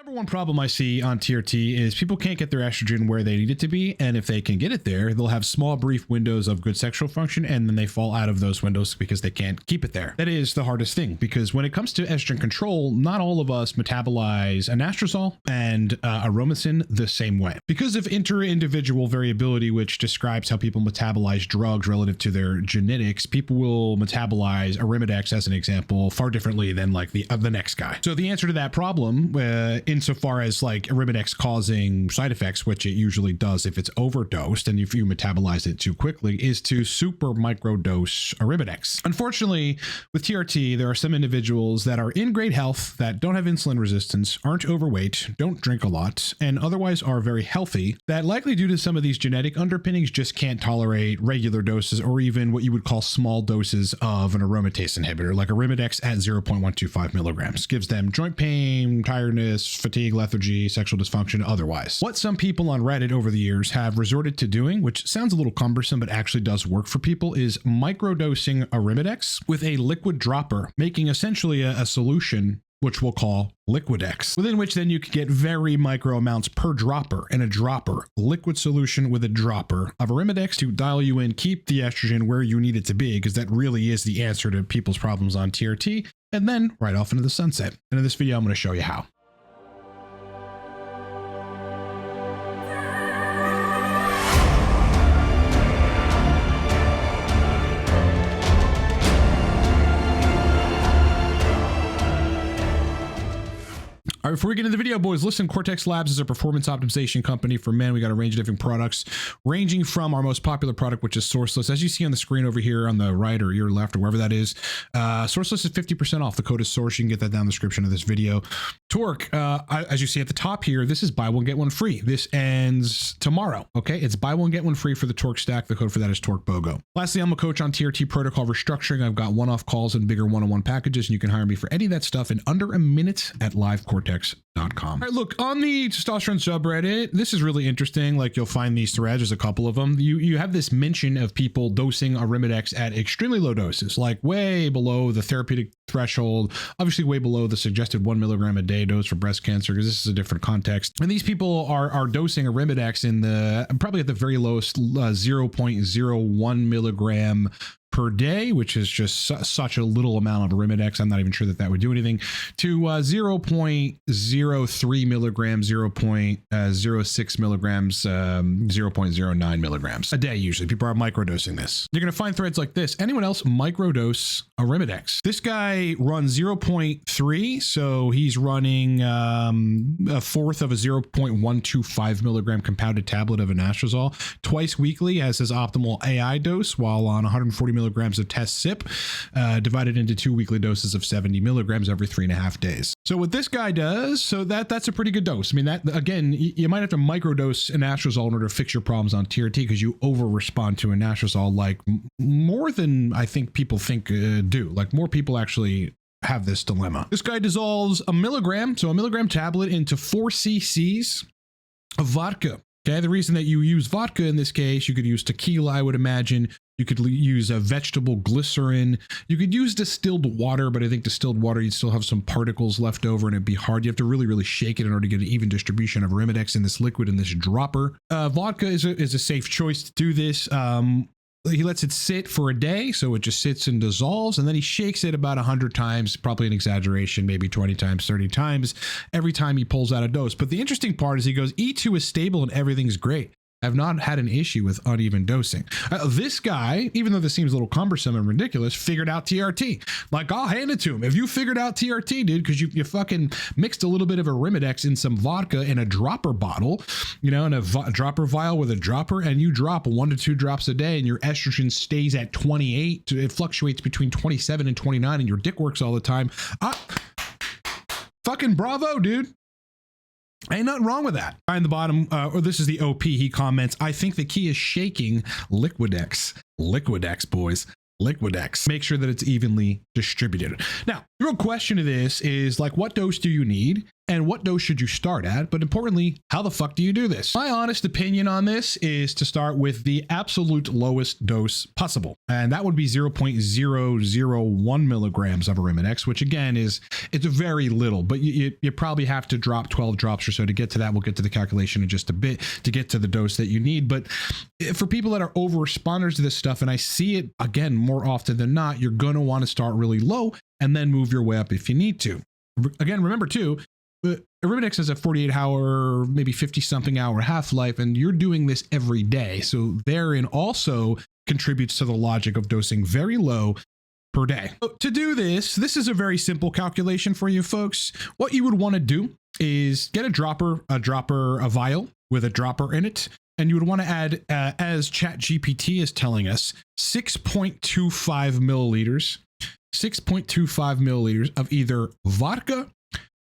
Number one problem I see on TRT is people can't get their estrogen where they need it to be. And if they can get it there, they'll have small, brief windows of good sexual function, and then they fall out of those windows because they can't keep it there. That is the hardest thing, because when it comes to estrogen control, not all of us metabolize anastrozole and aromatase the same way. Because of inter-individual variability, which describes how people metabolize drugs relative to their genetics, people will metabolize Arimidex, as an example, far differently than like the next guy. So the answer to that problem, insofar as like Arimidex causing side effects, which it usually does if it's overdosed and if you metabolize it too quickly, is to super microdose Arimidex. Unfortunately, with TRT, there are some individuals that are in great health, that don't have insulin resistance, aren't overweight, don't drink a lot, and otherwise are very healthy, that likely due to some of these genetic underpinnings just can't tolerate regular doses or even what you would call small doses of an aromatase inhibitor, like Arimidex at 0.125 milligrams. Gives them joint pain, tiredness, fatigue, lethargy, sexual dysfunction, otherwise. What some people on Reddit over the years have resorted to doing, which sounds a little cumbersome but actually does work for people, is microdosing Arimidex with a liquid dropper, making essentially a solution which we'll call LIQUADEX, within which then you can get very micro amounts per dropper, and a dropper, liquid solution with a dropper of Arimidex to dial you in, keep the estrogen where you need it to be, because that really is the answer to people's problems on TRT, and then right off into the sunset. And in this video, I'm going to show you how. All right, before we get into the video, boys, listen, Cortex Labs is a performance optimization company for men. We got a range of different products, ranging from our most popular product, which is Sourceless. As you see on the screen over here on the right or your left or wherever that is, Sourceless is 50% off. The code is SOURCE. You can get that down in the description of this video. Torque, as you see at the top here, this is buy one, get one free. This ends tomorrow, okay? It's buy one, get one free for the Torque stack. The code for that is Torquebogo. Lastly, I'm a coach on TRT protocol restructuring. I've got one-off calls and bigger one-on-one packages, and you can hire me for any of that stuff in under a minute at livecortex.com. All right, look, on the testosterone subreddit, this is really interesting. Like, you'll find these threads, there's a couple of them. You have this mention of people dosing Arimidex at extremely low doses, like way below the therapeutic threshold, obviously way below the suggested 1 milligram a day dose for breast cancer, because this is a different context. And these people are dosing Arimidex in the probably at the very lowest 0.01 milligram per day, which is just such a little amount of Arimidex. I'm not even sure that that would do anything, to 0.03 milligrams, 0.06 milligrams, 0.09 milligrams a day. Usually people are microdosing this. You're going to find threads like this. Anyone else microdose Arimidex? This guy runs 0.3, so he's running a fourth of a 0.125 milligram compounded tablet of anastrozole twice weekly as his optimal AI dose, while on 140 milligrams of test sip, divided into 2 weekly doses of 70 milligrams every 3.5 days. So what this guy does, so that's a pretty good dose. I mean, that again, you might have to microdose anastrozole in order to fix your problems on TRT, because you over respond to anastrozole like more than I think people think do. Like, more people actually have this dilemma. This guy dissolves a milligram, so a milligram tablet, into 4 cc's of vodka. Okay, the reason that you use vodka in this case, you could use tequila, I would imagine. You could use a vegetable glycerin. You could use distilled water, but I think distilled water, you'd still have some particles left over and it'd be hard. You have to really, really shake it in order to get an even distribution of Arimidex in this liquid, in this dropper. Vodka is a safe choice to do this. He lets it sit for a day, so it just sits and dissolves, and then he shakes it about 100 times, probably an exaggeration, maybe 20 times, 30 times, every time he pulls out a dose. But the interesting part is he goes, E2 is stable and everything's great. I've not had an issue with uneven dosing. This guy, even though this seems a little cumbersome and ridiculous, figured out TRT. Like, I'll hand it to him. If you figured out TRT, dude, because you fucking mixed a little bit of Arimidex in some vodka in a dropper bottle, you know, in a dropper vial with a dropper, and you drop 1 to 2 drops a day, and your estrogen stays at 28. It fluctuates between 27 and 29, and your dick works all the time. Fucking bravo, dude. Ain't nothing wrong with that. In the bottom, or this is the OP, he comments, I think the key is shaking LIQUADEX. LIQUADEX, boys. LIQUADEX. Make sure that it's evenly distributed. Now, the real question to this is, like, what dose do you need? and what dose should you start at? But importantly, how the fuck do you do this? My honest opinion on this is to start with the absolute lowest dose possible. And that would be 0.001 milligrams of Arimidex, which again it's very little, but you probably have to drop 12 drops or so to get to that. We'll get to the calculation in just a bit to get to the dose that you need. But for people that are over responders to this stuff, and I see it again more often than not, you're going to want to start really low and then move your way up if you need to. Again, remember too, Arimidex has a 48-hour, maybe 50-something hour half-life, and you're doing this every day. So therein also contributes to the logic of dosing very low per day. So to do this is a very simple calculation for you folks. What you would want to do is get a vial with a dropper in it. And you would want to add, as ChatGPT is telling us, 6.25 milliliters of either vodka.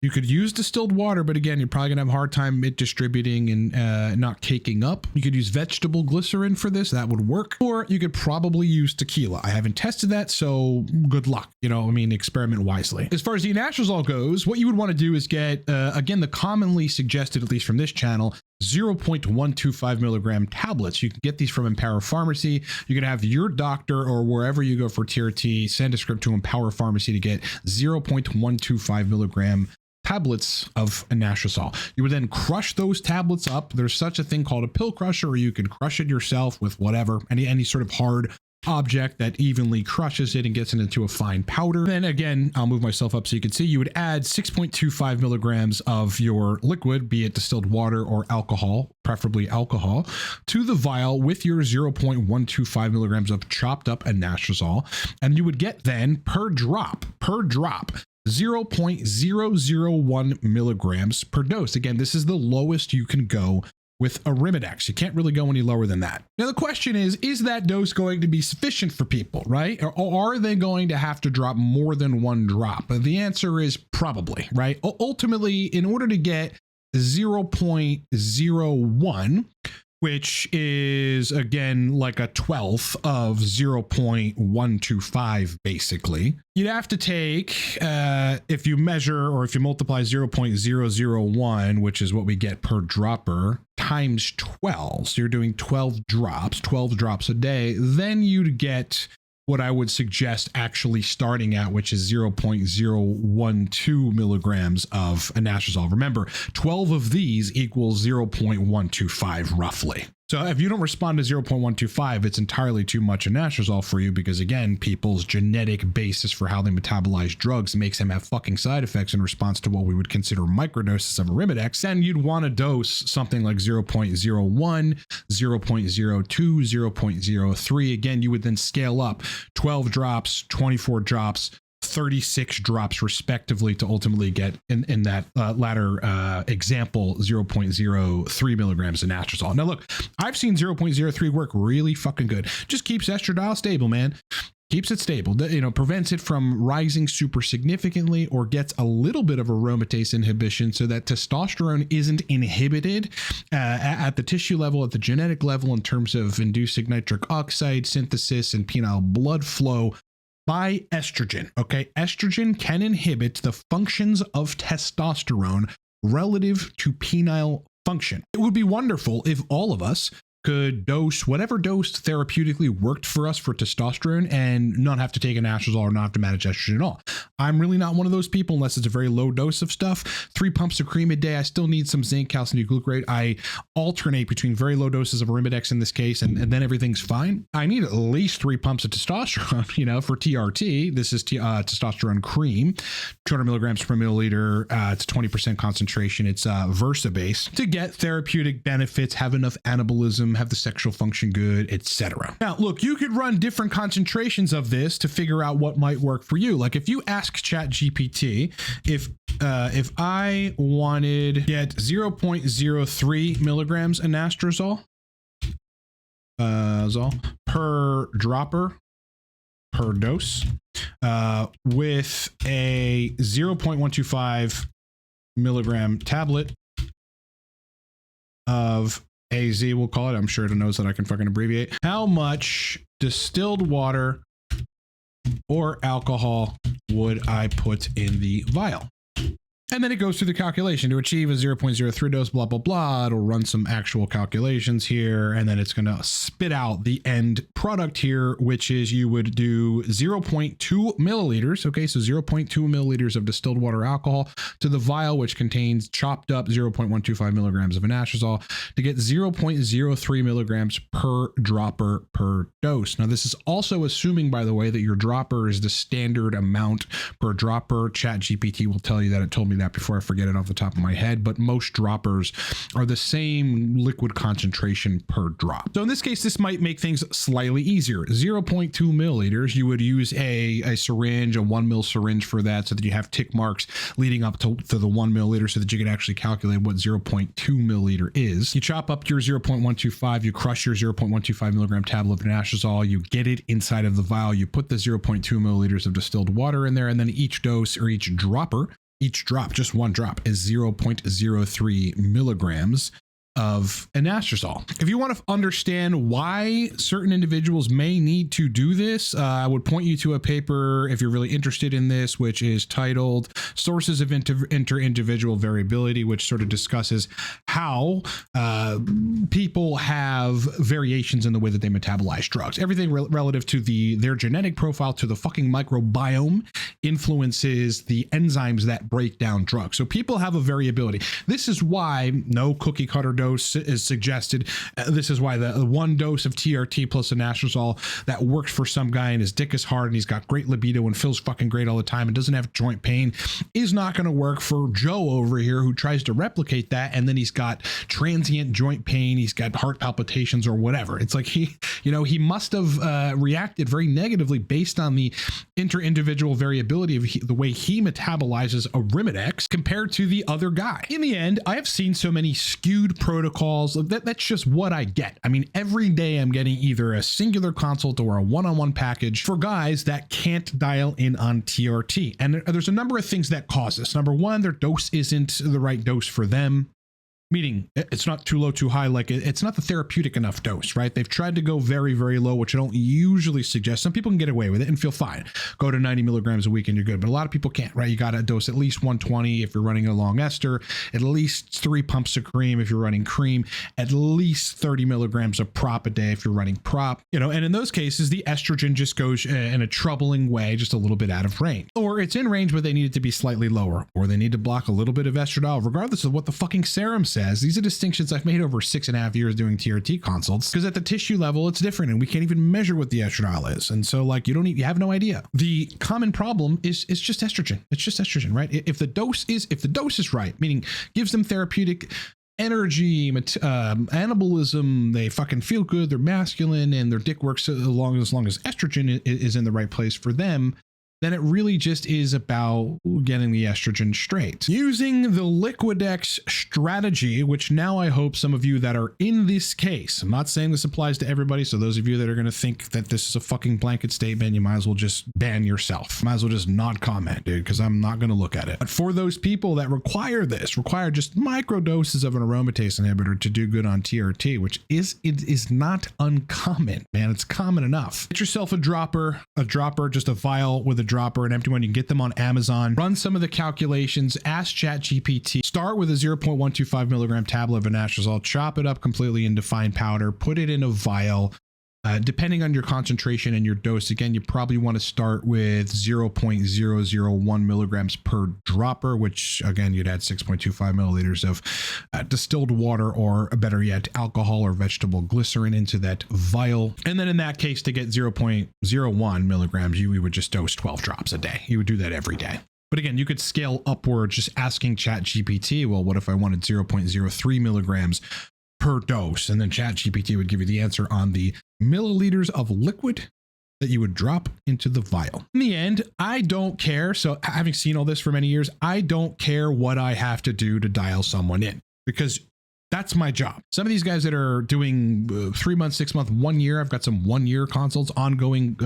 You could use distilled water, but again, you're probably gonna have a hard time it distributing and not caking up. You could use vegetable glycerin for this, that would work. Or you could probably use tequila. I haven't tested that, so good luck. Experiment wisely. As far as the anastrozole goes, what you would want to do is get, again, the commonly suggested, at least from this channel, 0.125 milligram tablets. You can get these from Empower Pharmacy. You can have your doctor or wherever you go for TRT send a script to Empower Pharmacy to get 0.125 milligram tablets of anastrozole. You would then crush those tablets up. There's such a thing called a pill crusher, or you can crush it yourself with whatever, any sort of hard object that evenly crushes it and gets it into a fine powder. Then again, I'll move myself up so you can see, you would add 6.25 milligrams of your liquid, be it distilled water or alcohol, preferably alcohol, to the vial with your 0.125 milligrams of chopped up anastrozole. And you would get then per drop, 0.001 milligrams per dose. Again, this is the lowest you can go with Arimidex. You can't really go any lower than that. Now, the question is that dose going to be sufficient for people, right? Or are they going to have to drop more than one drop? The answer is probably, right? Ultimately, in order to get 0.01, which is again like a 12th of 0.125, basically. You'd have to take, if you measure or if you multiply 0.001, which is what we get per dropper, times 12. So you're doing 12 drops a day. Then you'd get what I would suggest actually starting at, which is 0.012 milligrams of anastrozole. Remember, 12 of these equals 0.125 roughly. So if you don't respond to 0.125, it's entirely too much anastrozole for you because, again, people's genetic basis for how they metabolize drugs makes them have fucking side effects in response to what we would consider microdoses of Arimidex. And you'd want to dose something like 0.01, 0.02, 0.03. Again, you would then scale up 12 drops, 24 drops, 36 drops respectively to ultimately get in that latter example 0.03 milligrams of anastrozole. Now look, I've seen 0.03 work really fucking good. Just keeps estradiol stable, man. Keeps it stable, prevents it from rising super significantly or gets a little bit of aromatase inhibition so that testosterone isn't inhibited at the tissue level, at the genetic level in terms of inducing nitric oxide synthesis and penile blood flow by estrogen. Okay, estrogen can inhibit the functions of testosterone relative to penile function. It would be wonderful if all of us could dose whatever dose therapeutically worked for us for testosterone and not have to take an anastrozole or not have to manage estrogen at all. I'm really not one of those people unless it's a very low dose of stuff. 3 pumps of cream a day. I still need some zinc, calcium glucarate. I alternate between very low doses of Arimidex in this case, and then everything's fine. I need at least 3 pumps of testosterone, for TRT. This is testosterone cream, 200 milligrams per milliliter. It's 20% concentration. It's Versa base to get therapeutic benefits, have enough anabolism, have the sexual function good, etc. Now, look, you could run different concentrations of this to figure out what might work for you. Like if you ask ChatGPT, if I wanted to get 0.03 milligrams anastrozole per dropper per dose with a 0.125 milligram tablet of AZ, we'll call it. I'm sure it knows that I can fucking abbreviate. How much distilled water or alcohol would I put in the vial? And then it goes through the calculation to achieve a 0.03 dose, blah, blah, blah. It'll run some actual calculations here, and then it's going to spit out the end product here, which is you would do 0.2 milliliters. Okay, so 0.2 milliliters of distilled water alcohol to the vial, which contains chopped up 0.125 milligrams of anastrozole to get 0.03 milligrams per dropper per dose. Now, this is also assuming, by the way, that your dropper is the standard amount per dropper. ChatGPT will tell you that. It told me that before, I forget it off the top of my head, but most droppers are the same liquid concentration per drop. So in this case, this might make things slightly easier. 0.2 milliliters, you would use a syringe, a 1 mil syringe for that, so that you have tick marks leading up to the 1 milliliter so that you can actually calculate what 0.2 milliliter is. You chop up your 0.125, you crush your 0.125 milligram tablet of anastrozole, you get it inside of the vial, you put the 0.2 milliliters of distilled water in there, and then each dose or each dropper, each drop, just one drop, is 0.03 milligrams of anastrozole. If you want to understand why certain individuals may need to do this, I would point you to a paper if you're really interested in this, which is titled Sources of Inter-Individual Variability, which sort of discusses how people have variations in the way that they metabolize drugs. Everything relative to their genetic profile, to the fucking microbiome, influences the enzymes that break down drugs. So people have a variability. This is why no cookie cutter dose is suggested. This is why the one dose of TRT plus anastrozole that works for some guy and his dick is hard and he's got great libido and feels fucking great all the time and doesn't have joint pain is not going to work for Joe over here who tries to replicate that, and then he's got transient joint pain, he's got heart palpitations or whatever. It's like he must have reacted very negatively based on the inter-individual variability of the way he metabolizes Arimidex compared to the other guy. In the end, I have seen so many skewed protocols. That's just what I get. I mean, every day I'm getting either a singular consult or a one-on-one package for guys that can't dial in on TRT. And there's a number of things that cause this. Number one, their dose isn't the right dose for them. Meaning it's not too low, too high. Like it's not the therapeutic enough dose, right? They've tried to go very, very low, which I don't usually suggest. Some people can get away with it and feel fine. Go to 90 milligrams a week and you're good. But a lot of people can't, right? You got to dose at least 120 if you're running a long ester, at least 3 pumps of cream if you're running cream, at least 30 milligrams of prop a day if you're running prop, and in those cases, the estrogen just goes in a troubling way, just a little bit out of range. Or it's in range, but they need it to be slightly lower, or they need to block a little bit of estradiol, regardless of what the fucking serum says. These are distinctions I've made over 6.5 years doing TRT consults, because at the tissue level, it's different and we can't even measure what the estradiol is. And so like, you have no idea. The common problem is just estrogen. It's just estrogen, right? If the dose is right, meaning gives them therapeutic energy, anabolism, they fucking feel good, they're masculine, and their dick works as long as estrogen is in the right place for them, then it really just is about getting the estrogen straight. Using the LIQUADEX strategy, which now I hope some of you that are in this case, I'm not saying this applies to everybody, so those of you that are going to think that this is a fucking blanket statement, you might as well just ban yourself. Might as well just not comment, dude, because I'm not going to look at it. But for those people that require just micro doses of an aromatase inhibitor to do good on TRT, which is not uncommon, man. It's common enough. Get yourself a dropper, just a vial with a dropper, an empty one. You can get them on Amazon. Run some of the calculations. Ask ChatGPT. Start with a 0.125 milligram tablet of anastrozole. Chop it up completely into fine powder. Put it in a vial. Depending on your concentration and your dose, again, you probably want to start with 0.001 milligrams per dropper, which again, you'd add 6.25 milliliters of distilled water, or better yet, alcohol or vegetable glycerin into that vial. And then in that case, to get 0.01 milligrams, you would just dose 12 drops a day. You would do that every day. But again, you could scale upward just asking ChatGPT, well, what if I wanted 0.03 milligrams per dose? And then ChatGPT would give you the answer on the milliliters of liquid that you would drop into the vial. In the end, I don't care. So having seen all this for many years, I don't care what I have to do to dial someone in, because that's my job. Some of these guys that are doing 3 months, 6 months, 1 year, I've got some 1 year consults, ongoing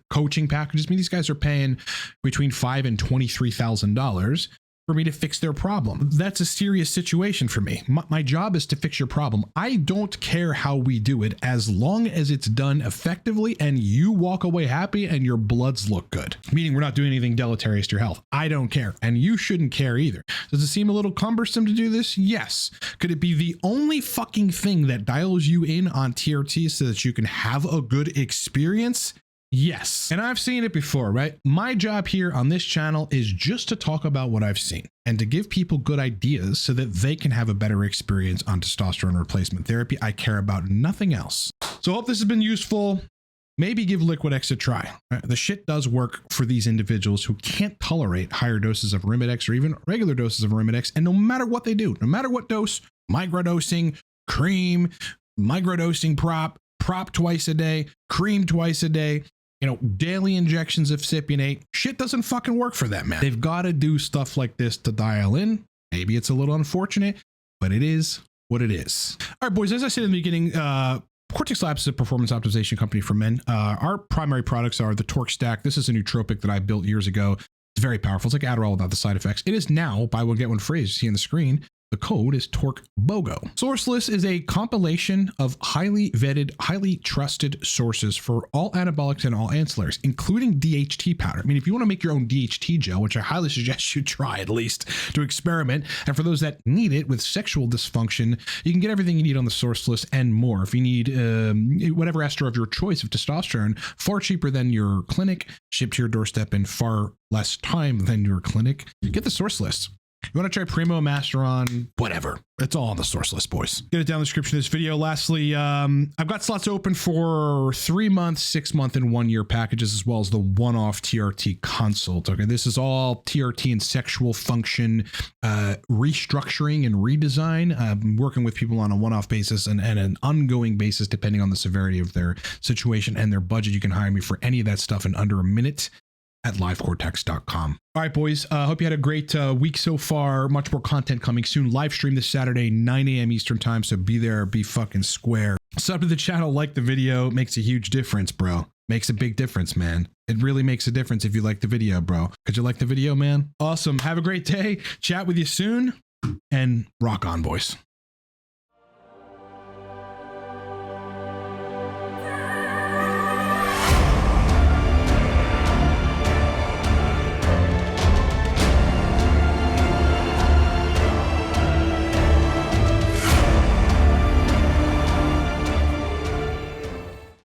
coaching packages. I mean, these guys are paying between $5,000 and $23,000. for me to fix their problem. That's a serious situation for me. My job is to fix your problem. I don't care how we do it as long as it's done effectively and you walk away happy and your bloods look good. Meaning we're not doing anything deleterious to your health. I don't care. And you shouldn't care either. Does it seem a little cumbersome to do this? Yes. Could it be the only fucking thing that dials you in on TRT so that you can have a good experience? Yes. And I've seen it before, right? My job here on this channel is just to talk about what I've seen and to give people good ideas so that they can have a better experience on testosterone replacement therapy. I care about nothing else. So I hope this has been useful. Maybe give LIQUADEX a try. The shit does work for these individuals who can't tolerate higher doses of Arimidex or even regular doses of Arimidex. And no matter what they do, no matter what dose, microdosing, cream, microdosing prop twice a day, cream twice a day, daily injections of cypionate, shit doesn't fucking work for them, man. They've got to do stuff like this to dial in. Maybe it's a little unfortunate, but it is what it is. All right, boys, as I said in the beginning, Cortex Labs is a performance optimization company for men. Our primary products are the Torque Stack. This is a nootropic that I built years ago. It's very powerful. It's like Adderall without the side effects. It is now buy one, get one free, as you see on the screen. The code is torquebogo. Source list is a compilation of highly vetted, highly trusted sources for all anabolics and all ancillaries, including DHT powder. I mean, if you want to make your own DHT gel, which I highly suggest you try at least to experiment, and for those that need it with sexual dysfunction, you can get everything you need on the source list and more. If you need whatever ester of your choice of testosterone, far cheaper than your clinic, shipped to your doorstep in far less time than your clinic, get the source list. You want to try Primo, Masteron, whatever. It's all on the source list, boys. Get it down in the description of this video. Lastly, I've got slots open for 3 month, 6 month, and 1 year packages, as well as the one-off TRT consult. Okay, this is all TRT and sexual function restructuring and redesign. I'm working with people on a one-off basis and an ongoing basis, depending on the severity of their situation and their budget. You can hire me for any of that stuff in under a minute at livecortex.com. All right, boys. Hope you had a great week so far. Much more content coming soon. Live stream this Saturday, 9 a.m. Eastern time. So be there, be fucking square. Sub to the channel, like the video. Makes a huge difference, bro. Makes a big difference, man. It really makes a difference if you like the video, bro. Could you like the video, man? Awesome. Have a great day. Chat with you soon and rock on, boys.